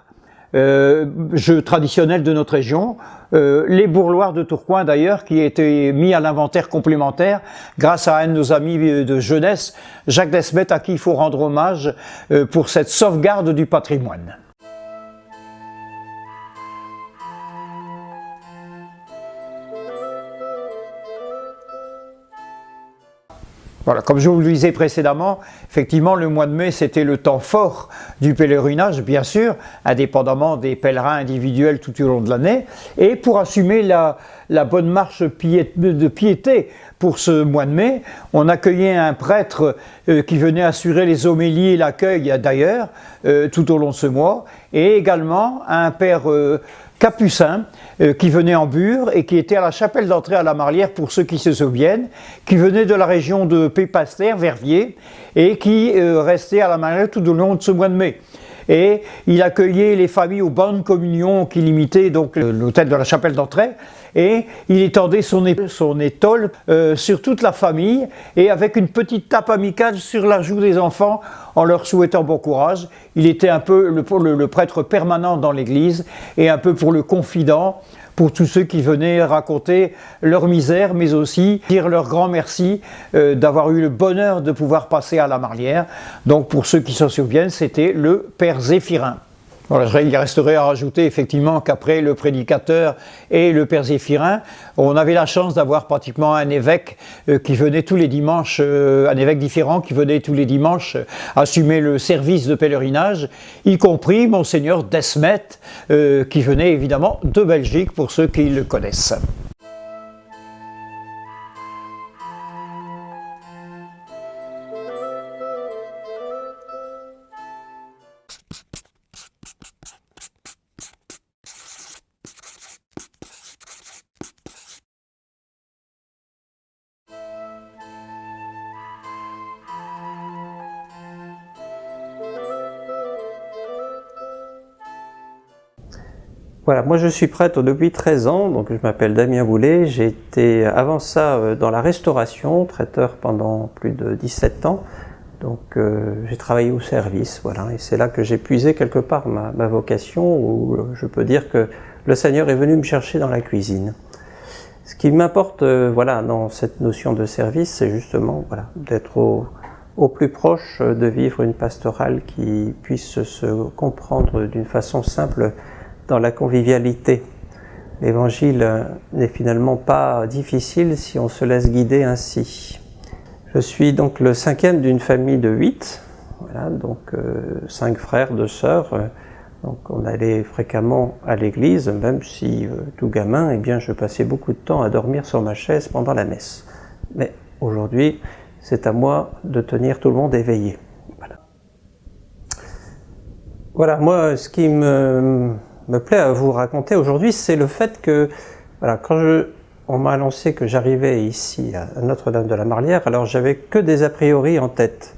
jeu traditionnel de notre région, les bourloirs de Tourcoing d'ailleurs, qui étaient mis à l'inventaire complémentaire grâce à un de nos amis de jeunesse, Jacques Desmet, à qui il faut rendre hommage pour cette sauvegarde du patrimoine. Voilà, comme je vous le disais précédemment, effectivement le mois de mai c'était le temps fort du pèlerinage, bien sûr, indépendamment des pèlerins individuels tout au long de l'année. Et pour assumer la bonne marche de piété pour ce mois de mai, on accueillait un prêtre qui venait assurer les homélies et l'accueil d'ailleurs tout au long de ce mois, et également un père capucin qui venait en Bure et qui était à la chapelle d'entrée à la Marlière, pour ceux qui se souviennent, qui venait de la région de Pépaster, Verviers, et qui restait à la Marlière tout au long de ce mois de mai. Et il accueillait les familles aux bonnes communions qui limitaient donc l'autel de la chapelle d'entrée, et il étendait son étole sur toute la famille, et avec une petite tape amicale sur la joue des enfants en leur souhaitant bon courage. Il était un peu le prêtre permanent dans l'église et un peu pour le confident pour tous ceux qui venaient raconter leur misère, mais aussi dire leur grand merci d'avoir eu le bonheur de pouvoir passer à la Marlière. Donc pour ceux qui s'en souviennent, c'était le père Zéphirin. Voilà, il resterait à rajouter effectivement qu'après le prédicateur et le père Zéphirin, on avait la chance d'avoir pratiquement un évêque qui venait tous les dimanches, un évêque différent qui venait tous les dimanches assumer le service de pèlerinage, y compris Monseigneur Desmet, qui venait évidemment de Belgique pour ceux qui le connaissent. Voilà, moi je suis prêtre depuis 13 ans, donc je m'appelle Damien Boulet. J'ai été avant ça dans la restauration, prêteur pendant plus de 17 ans. Donc j'ai travaillé au service, voilà, et c'est là que j'ai puisé quelque part ma vocation, où je peux dire que le Seigneur est venu me chercher dans la cuisine. Ce qui m'importe voilà, dans cette notion de service, c'est justement voilà, d'être au plus proche, de vivre une pastorale qui puisse se comprendre d'une façon simple dans la convivialité. L'évangile n'est finalement pas difficile si on se laisse guider ainsi. Je suis donc le cinquième d'une famille de 8, voilà, donc 5 frères, 2 sœurs. Donc on allait fréquemment à l'église, même si tout gamin, eh bien, je passais beaucoup de temps à dormir sur ma chaise pendant la messe. Mais aujourd'hui, c'est à moi de tenir tout le monde éveillé. Voilà, moi, ce qui me plaît à vous raconter aujourd'hui, c'est le fait que, voilà, quand on m'a annoncé que j'arrivais ici à Notre-Dame de la Marlière, alors j'avais que des a priori en tête,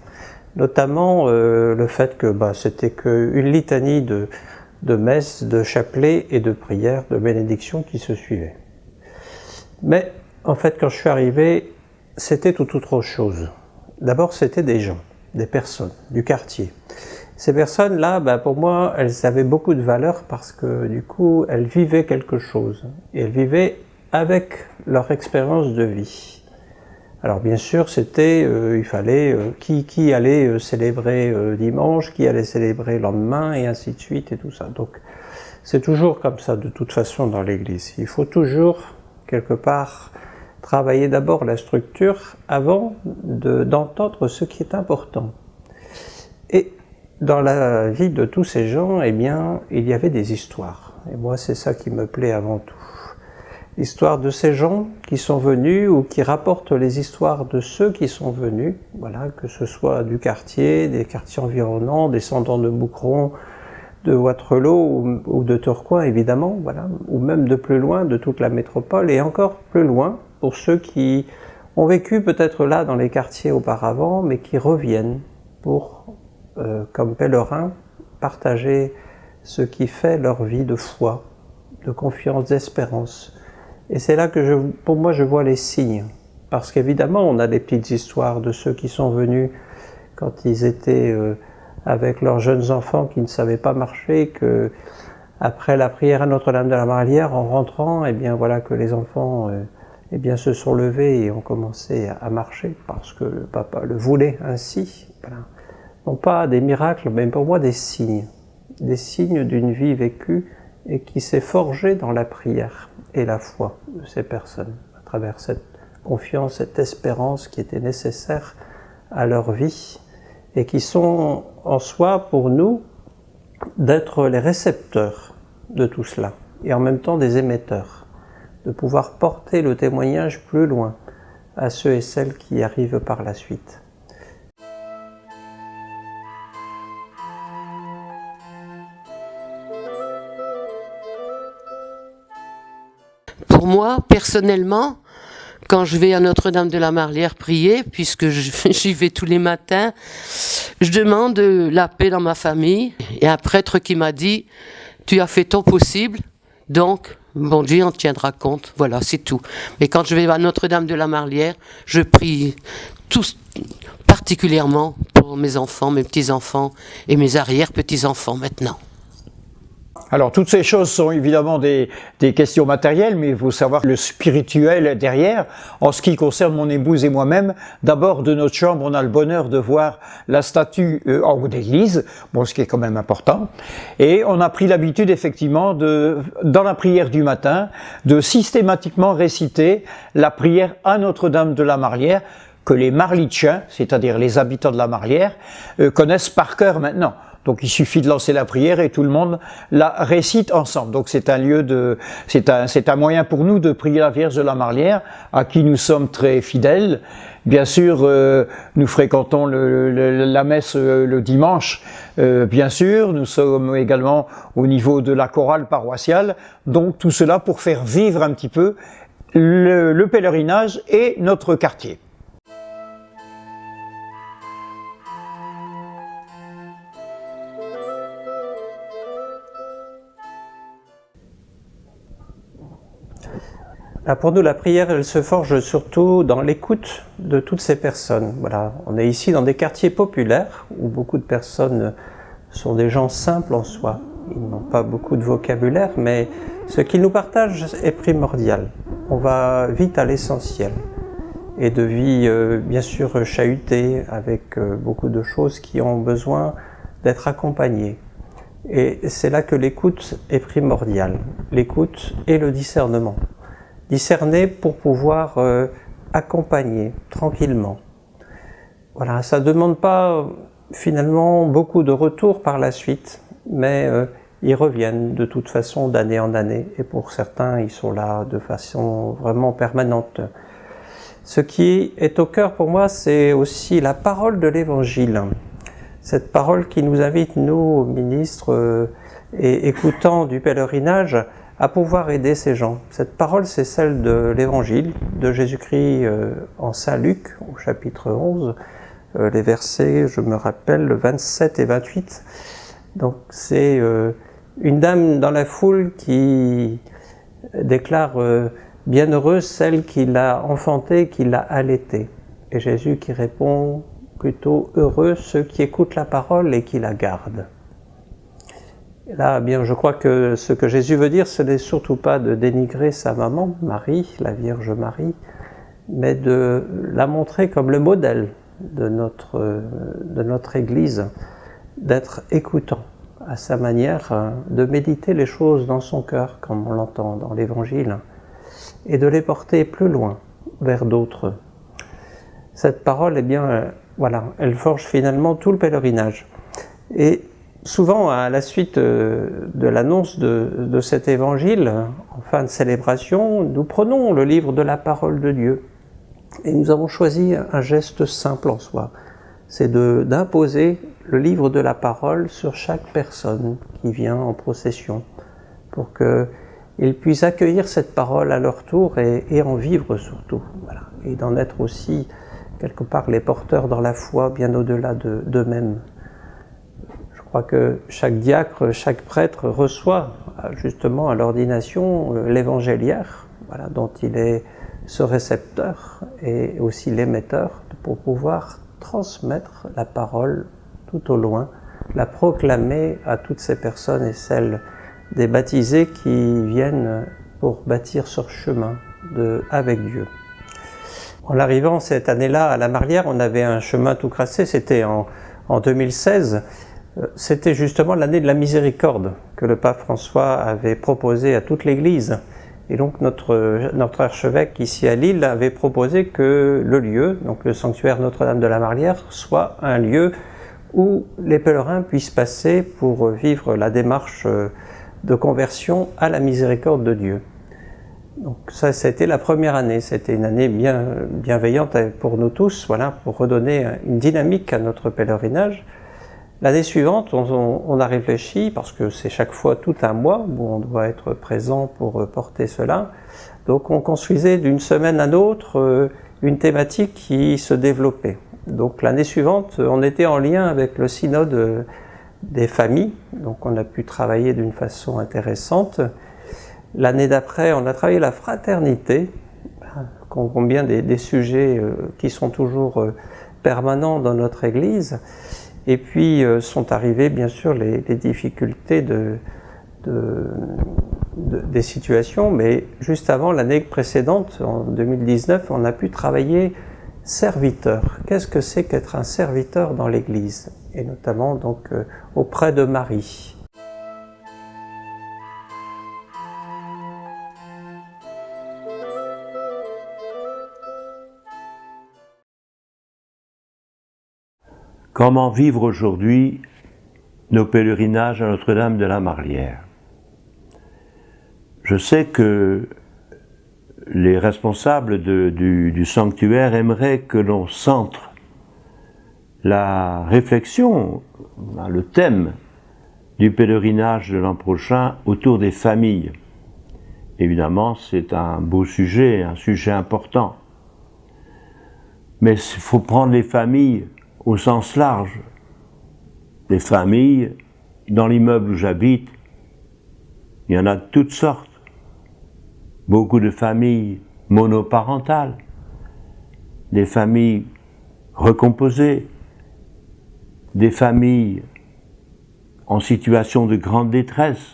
notamment le fait que c'était qu'une litanie de messes, de chapelets et de prières, de bénédictions qui se suivaient. Mais en fait, quand je suis arrivé, c'était tout autre chose. D'abord, c'était des gens, des personnes, du quartier. Ces personnes-là, pour moi, elles avaient beaucoup de valeur parce que du coup, elles vivaient quelque chose. Et elles vivaient avec leur expérience de vie. Alors bien sûr, c'était, il fallait qui allait célébrer dimanche, qui allait célébrer le lendemain, et ainsi de suite, et tout ça. Donc c'est toujours comme ça de toute façon dans l'Église. Il faut toujours, quelque part, travailler d'abord la structure avant d'entendre ce qui est important. Et dans la vie de tous ces gens, eh bien, il y avait des histoires. Et moi, c'est ça qui me plaît avant tout. L'histoire de ces gens qui sont venus ou qui rapportent les histoires de ceux qui sont venus, voilà, que ce soit du quartier, des quartiers environnants, descendants de Moucron, de Wattrelos ou de Tourcoing évidemment, voilà, ou même de plus loin, de toute la métropole, et encore plus loin pour ceux qui ont vécu peut-être là dans les quartiers auparavant, mais qui reviennent pour, comme pèlerins, partager ce qui fait leur vie de foi, de confiance, d'espérance. Et c'est là que pour moi je vois les signes, parce qu'évidemment on a des petites histoires de ceux qui sont venus quand ils étaient avec leurs jeunes enfants qui ne savaient pas marcher, que après la prière à Notre-Dame de la Marlière, en rentrant, eh bien voilà que les enfants eh bien, se sont levés et ont commencé à marcher parce que le papa le voulait ainsi. Voilà. Non pas des miracles, mais pour moi des signes d'une vie vécue et qui s'est forgée dans la prière et la foi de ces personnes, à travers cette confiance, cette espérance qui était nécessaire à leur vie, et qui sont en soi pour nous d'être les récepteurs de tout cela, et en même temps des émetteurs, de pouvoir porter le témoignage plus loin à ceux et celles qui arrivent par la suite. Pour moi, personnellement, quand je vais à Notre-Dame de la Marlière prier, puisque j'y vais tous les matins, je demande la paix dans ma famille. Et un prêtre qui m'a dit, tu as fait ton possible, donc bon Dieu en tiendra compte. Voilà, c'est tout. Mais quand je vais à Notre-Dame de la Marlière, je prie tous, particulièrement pour mes enfants, mes petits-enfants et mes arrière-petits-enfants maintenant. Alors, toutes ces choses sont évidemment des questions matérielles, mais il faut savoir le spirituel derrière. En ce qui concerne mon épouse et moi-même, d'abord, de notre chambre, on a le bonheur de voir la statue en haut d'église, bon, ce qui est quand même important. Et on a pris l'habitude, effectivement, dans la prière du matin, de systématiquement réciter la prière à Notre-Dame de la Marlière, que les Marlitchiens, c'est-à-dire les habitants de la Marlière, connaissent par cœur maintenant. Donc il suffit de lancer la prière et tout le monde la récite ensemble. Donc c'est un moyen pour nous de prier la Vierge de la Marlière, à qui nous sommes très fidèles. Bien sûr, nous fréquentons la messe le dimanche, bien sûr. Nous sommes également au niveau de la chorale paroissiale. Donc tout cela pour faire vivre un petit peu le pèlerinage et notre quartier. Pour nous, la prière, elle se forge surtout dans l'écoute de toutes ces personnes. Voilà, on est ici dans des quartiers populaires où beaucoup de personnes sont des gens simples en soi. Ils n'ont pas beaucoup de vocabulaire, mais ce qu'ils nous partagent est primordial. On va vite à l'essentiel. Et de vie, bien sûr, chahutée, avec beaucoup de choses qui ont besoin d'être accompagnées. Et c'est là que l'écoute est primordiale. L'écoute et le discernement. Discerner pour pouvoir accompagner tranquillement. Voilà, ça ne demande pas finalement beaucoup de retours par la suite, mais ils reviennent de toute façon d'année en année, et pour certains ils sont là de façon vraiment permanente. Ce qui est au cœur pour moi, c'est aussi la parole de l'Évangile. Cette parole qui nous invite, nous, ministres et écoutants du pèlerinage, à pouvoir aider ces gens. Cette parole, c'est celle de l'Évangile de Jésus-Christ en Saint Luc, au chapitre 11, les versets, je me rappelle, 27 et 28. Donc c'est une dame dans la foule qui déclare « Bienheureuse celle qui l'a enfantée, qui l'a allaitée ». Et Jésus qui répond plutôt « Heureux ceux qui écoutent la parole et qui la gardent ». Là, bien, je crois que ce que Jésus veut dire, ce n'est surtout pas de dénigrer sa maman, Marie, la Vierge Marie, mais de la montrer comme le modèle de notre Église, d'être écoutant à sa manière, de méditer les choses dans son cœur, comme on l'entend dans l'Évangile, et de les porter plus loin, vers d'autres. Cette parole, eh bien, voilà, elle forge finalement tout le pèlerinage. Et souvent, à la suite de l'annonce de cet évangile, en fin de célébration, nous prenons le livre de la parole de Dieu. Et nous avons choisi un geste simple en soi, c'est d'imposer le livre de la parole sur chaque personne qui vient en procession, pour qu'ils puissent accueillir cette parole à leur tour et en vivre surtout, voilà. Et d'en être aussi, quelque part, les porteurs dans la foi, bien au-delà d'eux-mêmes. Je crois que chaque diacre, chaque prêtre reçoit justement à l'ordination l'évangéliaire, voilà, dont il est ce récepteur et aussi l'émetteur pour pouvoir transmettre la parole tout au loin, la proclamer à toutes ces personnes et celles des baptisés qui viennent pour bâtir ce chemin avec Dieu. En arrivant cette année-là à la Marlière, on avait un chemin tout tracé, c'était en 2016. C'était justement l'année de la miséricorde que le pape François avait proposé à toute l'Église. Et donc notre archevêque ici à Lille avait proposé que le lieu, donc le sanctuaire Notre-Dame de la Marlière, soit un lieu où les pèlerins puissent passer pour vivre la démarche de conversion à la miséricorde de Dieu. Donc ça a été la première année, c'était une année bien bienveillante pour nous tous, voilà, pour redonner une dynamique à notre pèlerinage. L'année suivante, on a réfléchi, parce que c'est chaque fois tout un mois où on doit être présent pour porter cela. Donc on construisait d'une semaine à l'autre une thématique qui se développait. Donc l'année suivante, on était en lien avec le synode des familles, donc on a pu travailler d'une façon intéressante. L'année d'après, on a travaillé la fraternité, combien des sujets qui sont toujours permanents dans notre Église. Et puis sont arrivées bien sûr les difficultés des situations, mais juste avant, l'année précédente, en 2019, on a pu travailler serviteur. Qu'est-ce que c'est qu'être un serviteur dans l'Église? Et notamment donc auprès de Marie. Comment vivre aujourd'hui nos pèlerinages à Notre-Dame de la Marlière? Je sais que les responsables du sanctuaire aimeraient que l'on centre la réflexion, le thème du pèlerinage de l'an prochain autour des familles. Évidemment, c'est un beau sujet, un sujet important. Mais il faut prendre les familles au sens large. Les familles, dans l'immeuble où j'habite, il y en a de toutes sortes. Beaucoup de familles monoparentales, des familles recomposées, des familles en situation de grande détresse.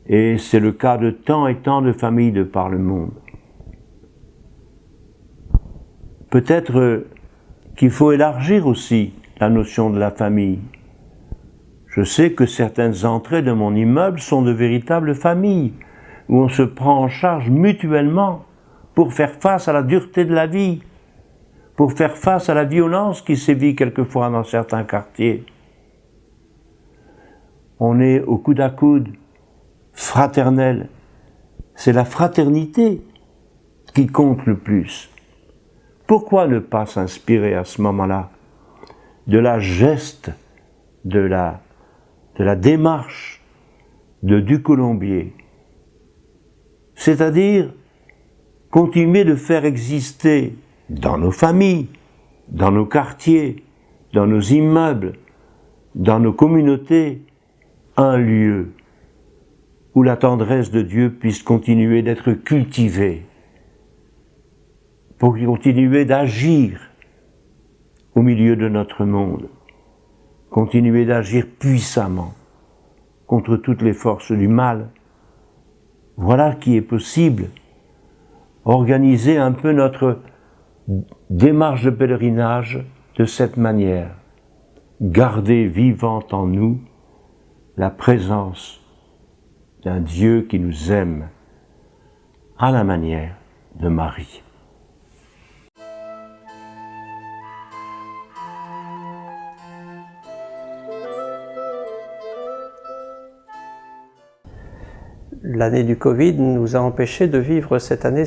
Et c'est le cas de tant et tant de familles de par le monde. Peut-être qu'il faut élargir aussi la notion de la famille. Je sais que certaines entrées de mon immeuble sont de véritables familles, où on se prend en charge mutuellement pour faire face à la dureté de la vie, pour faire face à la violence qui sévit quelquefois dans certains quartiers. On est au coude à coude, fraternel. C'est la fraternité qui compte le plus. Pourquoi ne pas s'inspirer à ce moment-là de la geste, de la démarche du Colombier, c'est-à-dire continuer de faire exister dans nos familles, dans nos quartiers, dans nos immeubles, dans nos communautés, un lieu où la tendresse de Dieu puisse continuer d'être cultivée, pour continuer d'agir au milieu de notre monde, continuer d'agir puissamment contre toutes les forces du mal. Voilà qui est possible. Organiser un peu notre démarche de pèlerinage de cette manière. Garder vivante en nous la présence d'un Dieu qui nous aime à la manière de Marie. l'année du Covid nous a empêchés de vivre cette année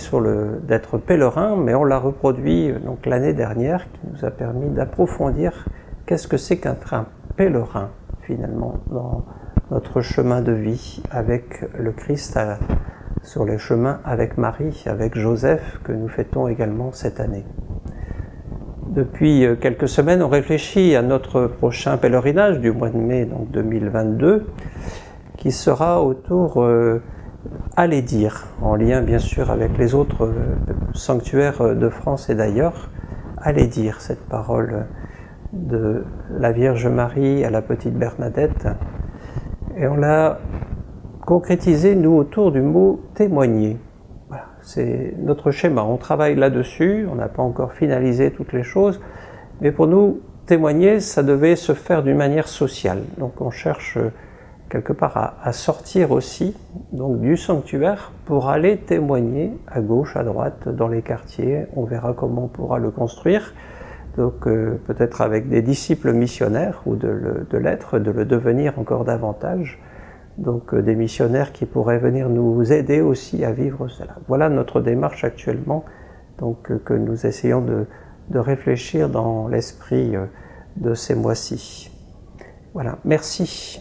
d'être pèlerins, mais on l'a reproduit donc l'année dernière, qui nous a permis d'approfondir qu'est-ce que c'est qu'un pèlerin finalement dans notre chemin de vie avec le Christ sur les chemins avec Marie, avec Joseph, que nous fêtons également cette année. Depuis quelques semaines, on réfléchit à notre prochain pèlerinage du mois de mai donc 2022, qui sera autour Allez dire, en lien bien sûr avec les autres sanctuaires de France et d'ailleurs. Allez dire, cette parole de la Vierge Marie à la petite Bernadette. Et on l'a concrétisé, nous, autour du mot témoigner. Voilà, c'est notre schéma, on travaille là-dessus, on n'a pas encore finalisé toutes les choses, mais pour nous, témoigner, ça devait se faire d'une manière sociale. Donc on cherche quelque part à sortir aussi donc, du sanctuaire pour aller témoigner à gauche, à droite, dans les quartiers. On verra comment on pourra le construire. Donc peut-être avec des disciples missionnaires ou de l'être, de le devenir encore davantage. Donc des missionnaires qui pourraient venir nous aider aussi à vivre cela. Voilà notre démarche actuellement, donc que nous essayons de réfléchir dans l'esprit de ces mois-ci. Voilà, merci.